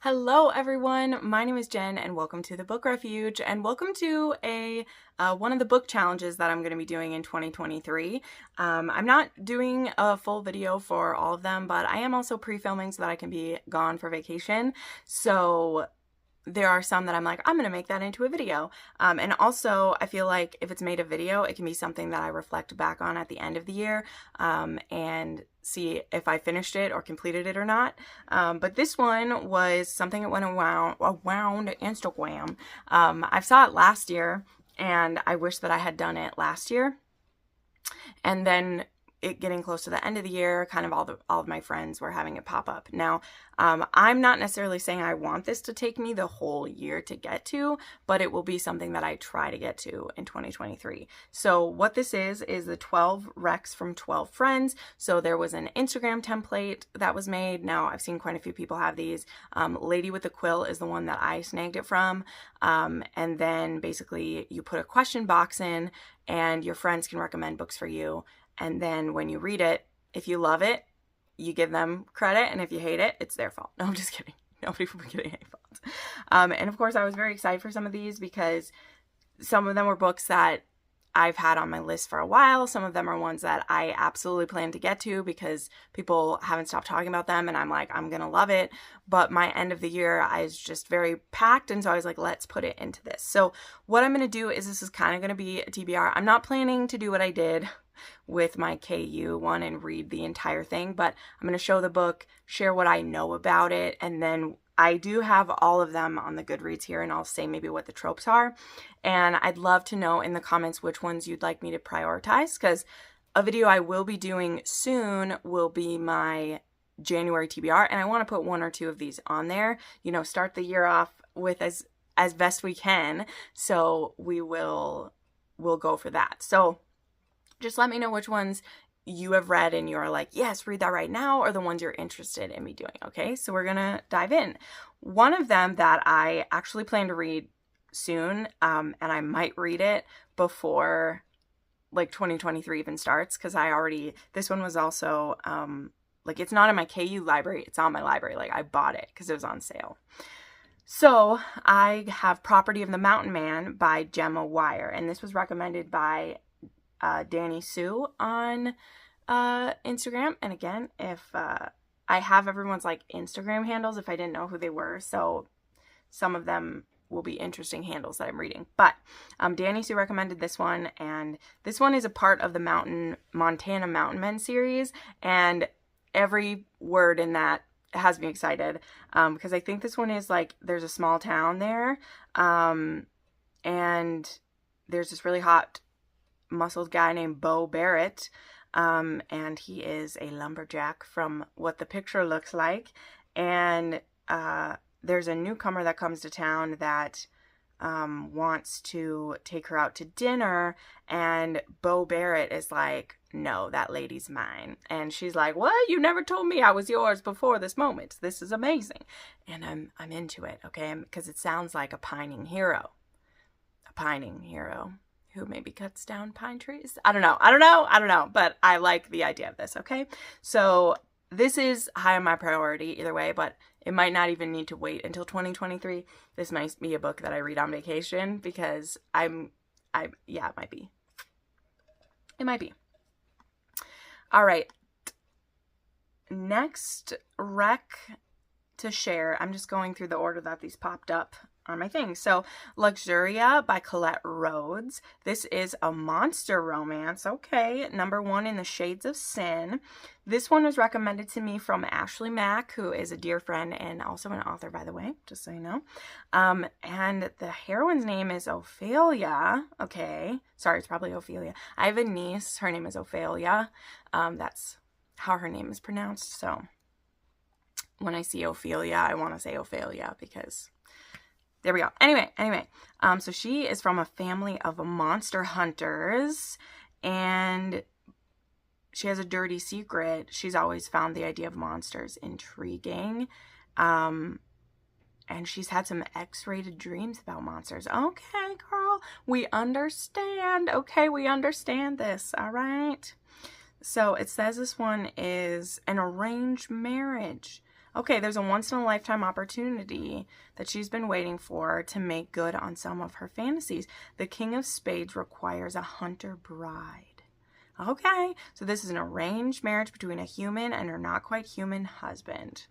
Hello everyone, my name is Jen and welcome to the Book Refuge and welcome to one of the book challenges that I'm going to be doing in 2023. I'm not doing a full video for all of them, but I am also pre-filming so that I can be gone for vacation. So there are some that I'm like, I'm going to make that into a video. And also I feel like if it's made a video, it can be something that I reflect back on at the end of the year and see if I finished it or completed it or not. But this one was something that went around Instagram. I saw it last year and I wish that I had done it last year. And then it getting close to the end of the year, kind of all of my friends were having it pop up. Now, I'm not necessarily saying I want this to take me the whole year to get to, but it will be something that I try to get to in 2023. So what this is the 12 recs from 12 friends. So there was an Instagram template that was made. Now I've seen quite a few people have these. Lady with the Quill is the one that I snagged it from. And then basically you put a question box in and your friends can recommend books for you. And then when you read it, if you love it, you give them credit. And if you hate it, it's their fault. No, I'm just kidding. Nobody will be getting any faults. And of course, I was very excited for some of these because some of them were books that I've had on my list for a while. Some of them are ones that I absolutely plan to get to because people haven't stopped talking about them. And I'm like, I'm going to love it. But my end of the year, I was just very packed. And so I was like, let's put it into this. So what I'm going to do is this is kind of going to be a TBR. I'm not planning to do what I did with my KU one and read the entire thing, but I'm going to show the book, share what I know about it, and then I do have all of them on the Goodreads here, and I'll say maybe what the tropes are. And I'd love to know in the comments which ones you'd like me to prioritize, because a video I will be doing soon will be my January TBR, and I want to put one or two of these on there. You know, start the year off with as best we can, so we'll go for that. So just let me know which ones you have read and you're like, yes, read that right now, or the ones you're interested in me doing, okay? So we're gonna dive in. One of them that I actually plan to read soon, and I might read it before like 2023 even starts, because this one was also, like it's not in my KU library, it's on my library. Like I bought it because it was on sale. So I have Property of the Mountain Man by Gemma Wire, and this was recommended by Danny Sue on Instagram. And again, if I have everyone's like Instagram handles if I didn't know who they were, so some of them will be interesting handles that I'm reading. But Danny Sue recommended this one, and this one is a part of the Montana Mountain Men series, and every word in that has me excited because I think this one is like there's a small town there, and there's this really hot muscled guy named Bo Barrett, and he is a lumberjack from what the picture looks like, and there's a newcomer that comes to town that wants to take her out to dinner, and Bo Barrett is like, no, that lady's mine. And she's like, what? You never told me I was yours before this moment. This is amazing. And I'm into it, okay? Because it sounds like a pining hero who maybe cuts down pine trees. I don't know, but I like the idea of this, okay? So this is high on my priority either way, but it might not even need to wait until 2023. This might be a book that I read on vacation because yeah, it might be. It might be. All right. Next rec to share. I'm just going through the order that these popped up on my thing. So Luxuria by Colette Rhodes. This is a monster romance. Okay. #1 in the Shades of Sin. This one was recommended to me from Ashley Mack, who is a dear friend and also an author, by the way, just so you know. And the heroine's name is Ophelia. Okay. Sorry, it's probably Ophelia. I have a niece. Her name is Ophelia. That's how her name is pronounced. So when I see Ophelia, I want to say Ophelia because there we go. Anyway, so she is from a family of monster hunters, and she has a dirty secret. She's always found the idea of monsters intriguing, and she's had some X-rated dreams about monsters. Okay, girl, we understand. Okay, we understand this. All right. So it says this one is an arranged marriage. Okay, there's a once-in-a-lifetime opportunity that she's been waiting for to make good on some of her fantasies. The King of Spades requires a hunter bride. Okay, so this is an arranged marriage between a human and her not-quite-human husband.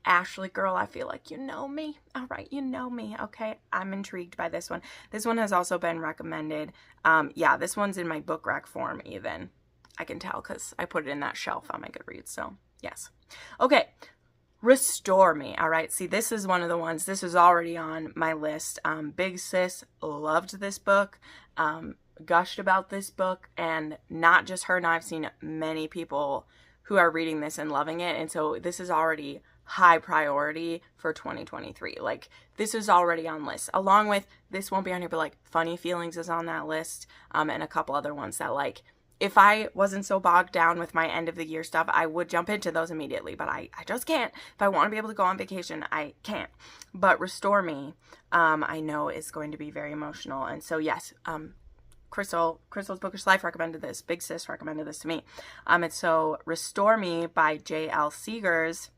Ashley, girl, I feel like you know me. All right, you know me. Okay, I'm intrigued by this one. This one has also been recommended. Yeah, this one's in my book rec form even. I can tell because I put it in that shelf on my Goodreads, so yes. Okay, Restore Me. All right, see, this is one of the ones, this is already on my list. Big Sis loved this book, gushed about this book, and not just her, now I've seen many people who are reading this and loving it, and so this is already high priority for 2023. Like, this is already on list, along with, this won't be on here, but like Funny Feelings is on that list, and a couple other ones that, like, if I wasn't so bogged down with my end of the year stuff, I would jump into those immediately, but I just can't. If I want to be able to go on vacation, I can't. But Restore Me, I know is going to be very emotional, and so yes, Crystal's Bookish Life recommended this. Big Sis recommended this to me. And so Restore Me by J.L. Seegers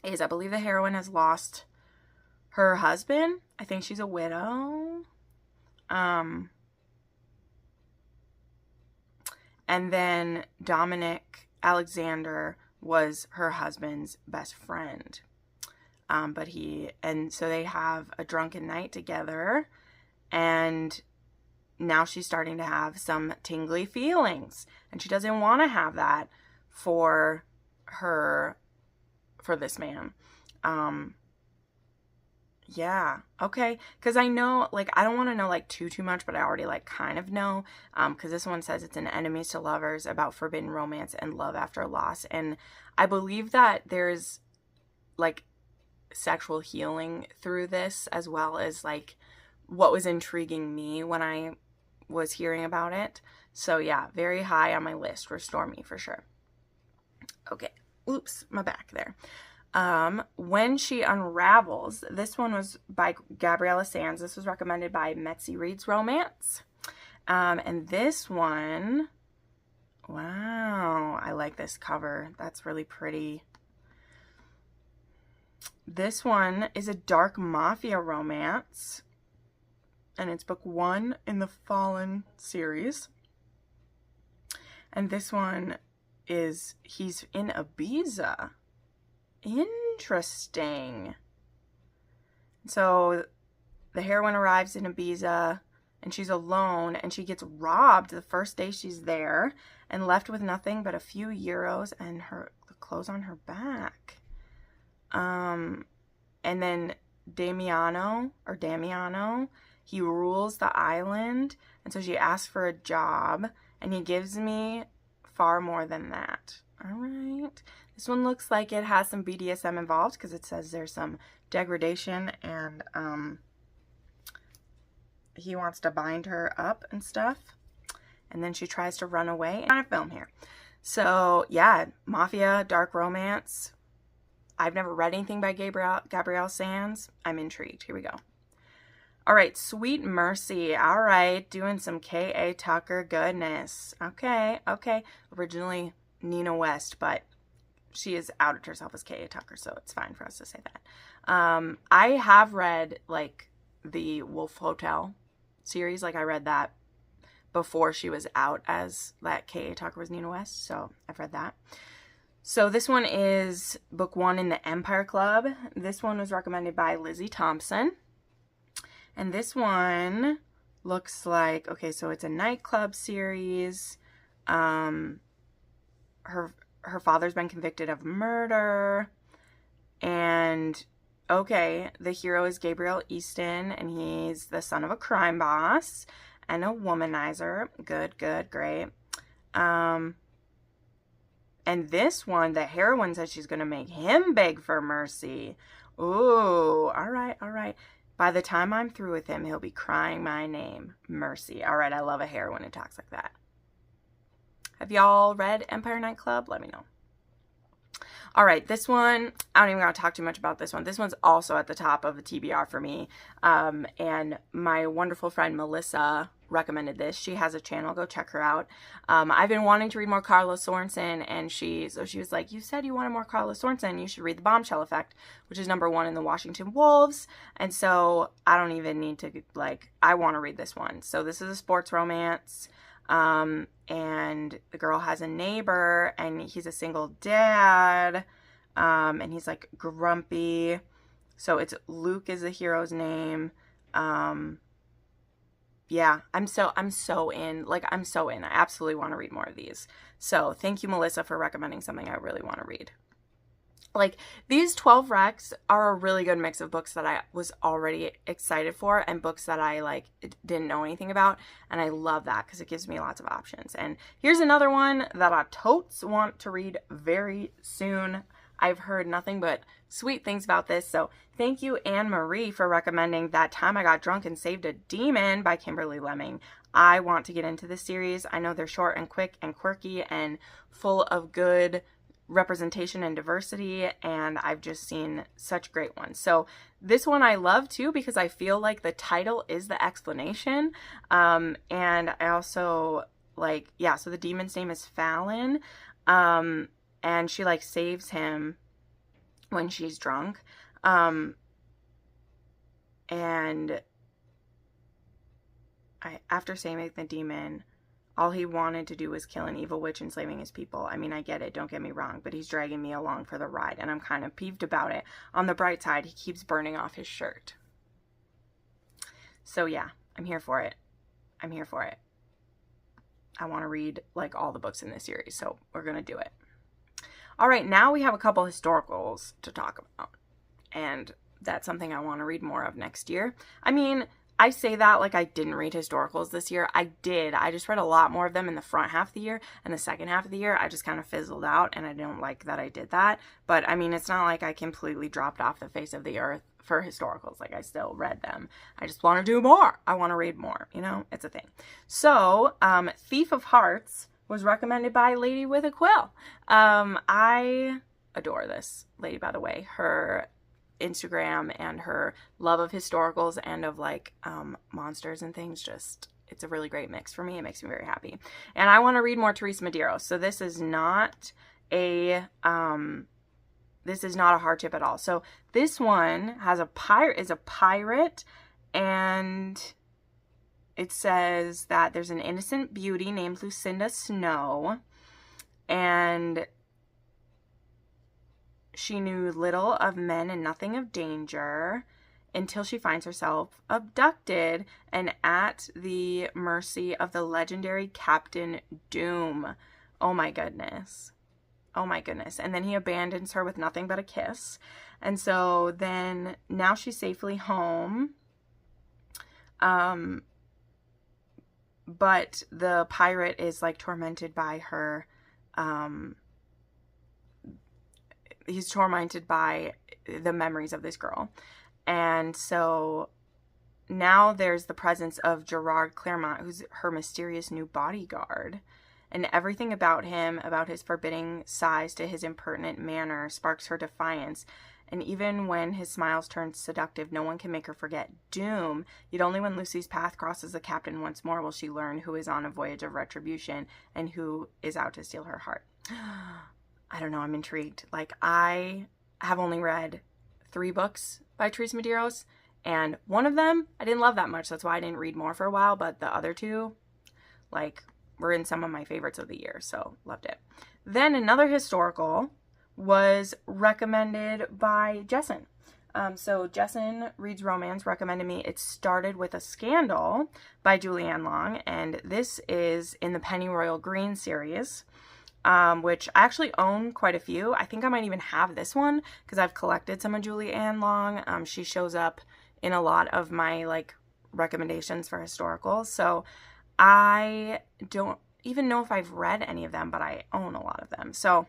is, I believe the heroine has lost her husband. I think she's a widow. And then Dominic Alexander was her husband's best friend. So they have a drunken night together, and now she's starting to have some tingly feelings, and she doesn't want to have that for this man. Yeah, okay, because I know, like, I don't want to know, like, too much, but I already, like, kind of know, because this one says it's an enemies to lovers about forbidden romance and love after loss, and I believe that there's, like, sexual healing through this, as well as, like, what was intriguing me when I was hearing about it. So yeah, very high on my list. Restore Me for sure. Okay, oops, my back there. When She Unravels, this one was by Gabriella Sands. This was recommended by Metzi Reads Romance. And this one, wow, I like this cover. That's really pretty. This one is a dark mafia romance, and it's book 1 in the Fallen series. And this one is, he's in Ibiza. Interesting. So the heroine arrives in Ibiza, and she's alone, and she gets robbed the first day she's there, and left with nothing but a few euros and the clothes on her back. And then Damiano, he rules the island, and so she asks for a job, and he gives me far more than that. All right. This one looks like it has some BDSM involved, because it says there's some degradation, and he wants to bind her up and stuff, and then she tries to run away. On a film here. So yeah, mafia, dark romance. I've never read anything by Gabrielle Sands. I'm intrigued. Here we go. All right, Sweet Mercy. All right, doing some K.A. Tucker goodness. Okay. Originally Nina West, but she has outed herself as K.A. Tucker, so it's fine for us to say that. I have read, like, the Wolf Hotel series. Like, I read that before she was out as that K.A. Tucker was Nina West, so I've read that. So this one is book 1 in the Empire Club. This one was recommended by Lizzie Thompson. And this one looks like, okay, so it's a nightclub series. Her father's been convicted of murder. And, okay, the hero is Gabriel Easton, and he's the son of a crime boss and a womanizer. Good, great. And this one, the heroine says she's going to make him beg for mercy. Ooh, all right. By the time I'm through with him, he'll be crying my name. Mercy. All right, I love a heroine who talks like that. Have y'all read Empire Nightclub? Let me know. All right, this one, I don't even want to talk too much about this one. This one's also at the top of the TBR for me. And my wonderful friend Melissa recommended this. She has a channel. Go check her out. I've been wanting to read more Carlos Sorensen, and she was like, you said you wanted more Carlos Sorensen. You should read The Bombshell Effect, which is #1 in the Washington Wolves. And so I don't even need to, like, I want to read this one. So this is a sports romance. And the girl has a neighbor, and he's a single dad. And he's like grumpy. So it's Luke is the hero's name. Yeah, I'm so in. Like, I'm so in. I absolutely want to read more of these. So thank you, Melissa, for recommending something I really want to read. Like, these 12 recs are a really good mix of books that I was already excited for and books that I, like, didn't know anything about. And I love that because it gives me lots of options. And here's another one that I totes want to read very soon. I've heard nothing but sweet things about this. So thank you, Anne-Marie, for recommending That Time I Got Drunk and Saved a Demon by Kimberly Lemming. I want to get into this series. I know they're short and quick and quirky and full of good representation and diversity, and I've just seen such great ones. So this one I love too because I feel like the title is the explanation. And I also like, yeah, so the demon's name is Fallon. And she, like, saves him when she's drunk. And after saving the demon, all he wanted to do was kill an evil witch enslaving his people. I mean, I get it, don't get me wrong, but he's dragging me along for the ride, and I'm kind of peeved about it. On the bright side, he keeps burning off his shirt. So yeah, I'm here for it. I'm here for it. I want to read, like, all the books in this series, so we're going to do it. All right, now we have a couple historicals to talk about, and that's something I want to read more of next year. I mean, I say that like I didn't read historicals this year. I did. I just read a lot more of them in the front half of the year, and the second half of the year, I just kind of fizzled out, and I don't like that I did that. But, I mean, it's not like I completely dropped off the face of the earth for historicals. Like, I still read them. I just want to do more. I want to read more. You know, it's a thing. So, Thief of Hearts was recommended by Lady with a Quill. I adore this lady, by the way. Her Instagram and her love of historicals and of, like, monsters and things, just, it's a really great mix for me. It makes me very happy. And I want to read more Teresa Medeiros. So this is not a hardship at all. So this one has is a pirate, and it says that there's an innocent beauty named Lucinda Snow, and she knew little of men and nothing of danger until she finds herself abducted and at the mercy of the legendary Captain Doom. Oh my goodness. Oh my goodness. And then he abandons her with nothing but a kiss. And so then now she's safely home. But the pirate is, like, tormented by her. He's tormented by the memories of this girl. And so now there's the presence of Gerard Claremont, who's her mysterious new bodyguard. And everything about him, about his forbidding size to his impertinent manner, sparks her defiance. And even when his smiles turn seductive, no one can make her forget Doom. Yet only when Lucy's path crosses the captain once more will she learn who is on a voyage of retribution and who is out to steal her heart. I don't know, I'm intrigued. Like, I have only read 3 books by Teresa Medeiros, and one of them I didn't love that much. That's why I didn't read more for a while, but the other 2, like, were in some of my favorites of the year, so loved it. Then another historical was recommended by Jesson. So Jesson Reads Romance recommended me It Started with a Scandal by Julianne Long, and this is in the Pennyroyal Green series, which I actually own quite a few. I think I might even have this one because I've collected some of Julianne Long. She shows up in a lot of my, like, recommendations for historicals, so I don't even know if I've read any of them, but I own a lot of them. So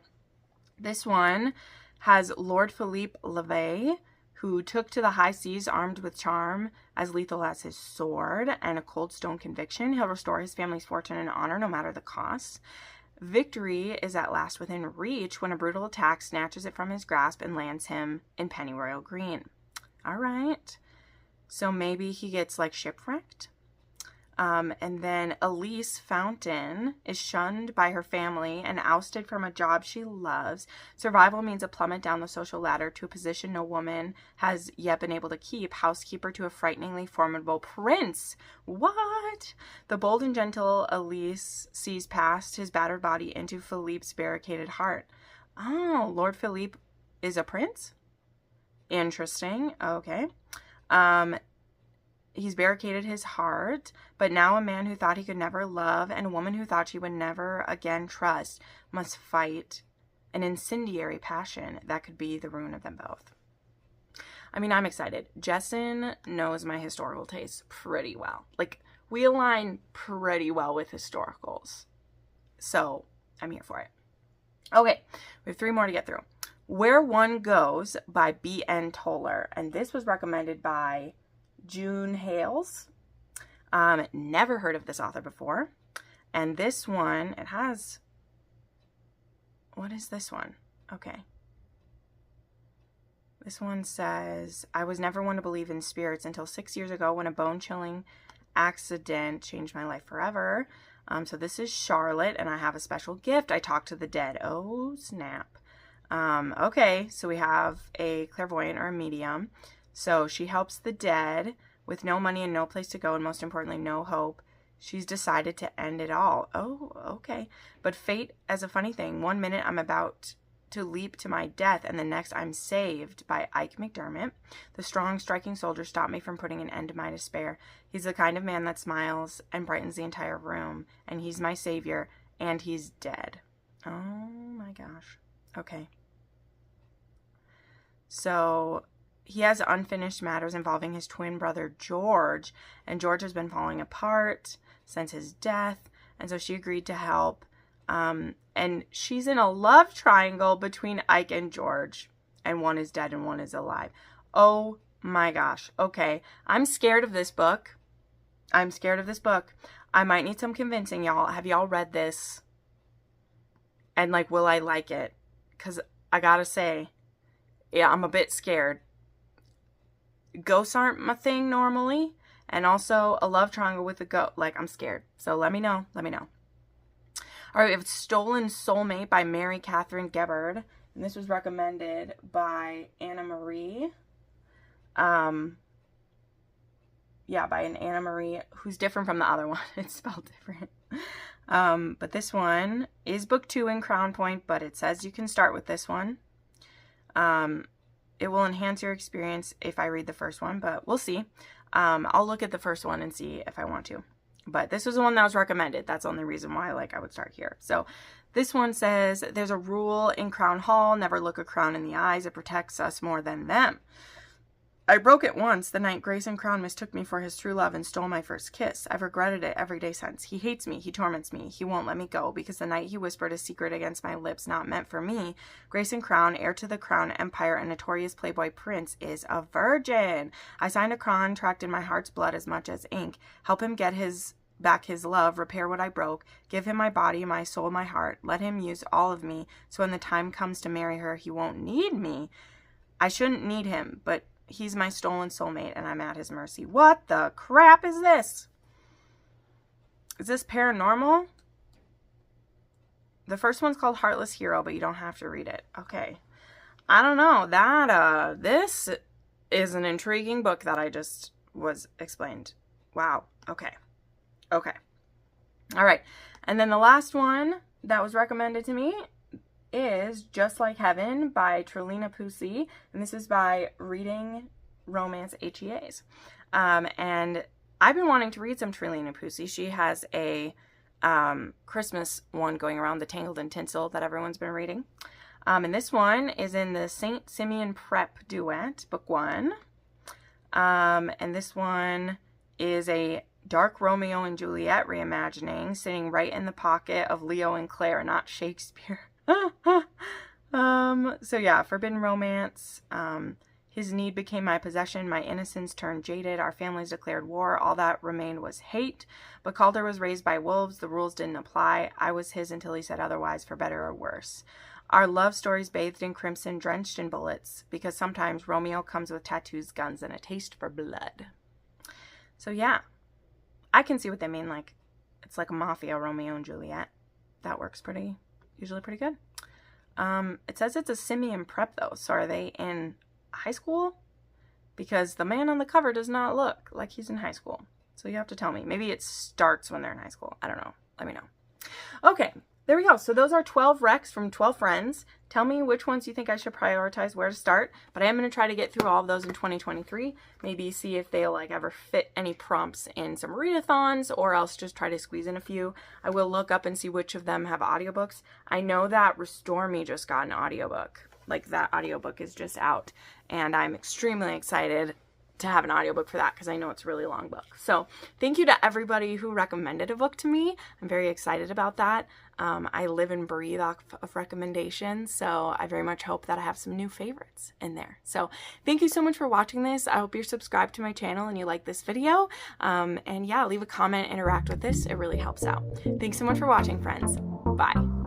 this one has Lord Philippe Levay, who took to the high seas armed with charm as lethal as his sword and a cold stone conviction. He'll restore his family's fortune and honor no matter the cost. Victory is at last within reach when a brutal attack snatches it from his grasp and lands him in Pennyroyal Green. All right. So maybe he gets, like, shipwrecked. And then Elise Fountain is shunned by her family and ousted from a job she loves. Survival means a plummet down the social ladder to a position no woman has yet been able to keep. Housekeeper to a frighteningly formidable prince. What? The bold and gentle Elise sees past his battered body into Philippe's barricaded heart. Oh, Lord Philippe is a prince? Interesting. Okay. He's barricaded his heart, but now a man who thought he could never love and a woman who thought she would never again trust must fight an incendiary passion that could be the ruin of them both. I mean, I'm excited. Jesson knows my historical tastes pretty well. Like, we align pretty well with historicals. So, I'm here for it. Okay, we have 3 more to get through. Where One Goes by B.N. Toller. And this was recommended by June Hales. Never heard of this author before. And this one, it has... What is this one? Okay. This one says, I was never one to believe in spirits until 6 years ago when a bone-chilling accident changed my life forever. So this is Charlotte, and I have a special gift. I talk to the dead. Oh, snap. Okay, so we have a clairvoyant or a medium. So she helps the dead with no money and no place to go, and most importantly, no hope. She's decided to end it all. Oh, okay. But fate as a funny thing. 1 minute I'm about to leap to my death, and the next I'm saved by Ike McDermott. The strong, striking soldier stopped me from putting an end to my despair. He's the kind of man that smiles and brightens the entire room, and he's my savior, and he's dead. Oh my gosh. Okay. So he has unfinished matters involving his twin brother, George, and George has been falling apart since his death, and so she agreed to help. And she's in a love triangle between Ike and George, and one is dead and one is alive. Oh my gosh. Okay. I'm scared of this book. I might need some convincing, y'all. Have y'all read this? And, like, will I like it? Because I gotta say, yeah, I'm a bit scared. Ghosts aren't my thing normally. And also a love triangle with a ghost. Like, I'm scared. So let me know. All right, we have Stolen Soulmate by Mary Catherine Gebhard. And this was recommended by Anna Marie. Yeah, by an Anna Marie who's different from the other one. It's spelled different. But this one is book 2 in Crown Point, but it says you can start with this one. It will enhance your experience if I read the first one, but we'll see. I'll look at the first one and see if I want to. But this was the one that was recommended. That's the only reason why I would start here. So this one says, there's a rule in Crown Hall, never look a crown in the eyes. It protects us more than them. I broke it once the night Grayson Crown mistook me for his true love and stole my first kiss. I've regretted it every day since. He hates me. He torments me. He won't let me go because the night he whispered a secret against my lips not meant for me. Grayson Crown, heir to the Crown Empire and notorious playboy prince, is a virgin. I signed a contract in my heart's blood as much as ink. Help him get back his love, repair what I broke, give him my body, my soul, my heart. Let him use all of me so when the time comes to marry her, he won't need me. I shouldn't need him, but he's my stolen soulmate, and I'm at his mercy. What the crap is this? Is this paranormal? The first one's called Heartless Hero, but you don't have to read it. Okay. I don't know. This is an intriguing book that I just was explained. Wow. Okay. All right. And then the last one that was recommended to me is Just Like Heaven by Trelina Pucci, and this is by Reading Romance HEAs. And I've been wanting to read some Trelina Pucci. She has a Christmas one going around, the Tangled in Tinsel, that everyone's been reading. And this one is in the St. Simeon Prep Duet, book 1. And this one is a dark Romeo and Juliet reimagining, sitting right in the pocket of Leo and Claire, not Shakespeare. So yeah, forbidden romance. His need became my possession. My innocence turned jaded. Our families declared war. All that remained was hate. But Calder was raised by wolves. The rules didn't apply. I was his until he said otherwise, for better or worse. Our love stories bathed in crimson, drenched in bullets, because sometimes Romeo comes with tattoos, guns, and a taste for blood. So yeah, I can see what they mean. Like, it's like a mafia Romeo and Juliet. That works usually pretty good. It says it's a simian prep though. So are they in high school? Because the man on the cover does not look like he's in high school. So you have to tell me. Maybe it starts when they're in high school. I don't know. Let me know. Okay, there we go. So those are 12 recs from 12 friends. Tell me which ones you think I should prioritize, where to start. But I am going to try to get through all of those in 2023. Maybe see if they'll like ever fit any prompts in some readathons, or else just try to squeeze in a few. I will look up and see which of them have audiobooks. I know that Restore Me just got an audiobook. Like, that audiobook is just out, and I'm extremely excited to have an audiobook for that because I know it's a really long book. So thank you to everybody who recommended a book to me. I'm very excited about that. I live and breathe off of recommendations, so I very much hope that I have some new favorites in there. So thank you so much for watching this. I hope you're subscribed to my channel and you like this video. And yeah, leave a comment, interact with this. It really helps out. Thanks so much for watching, friends. Bye.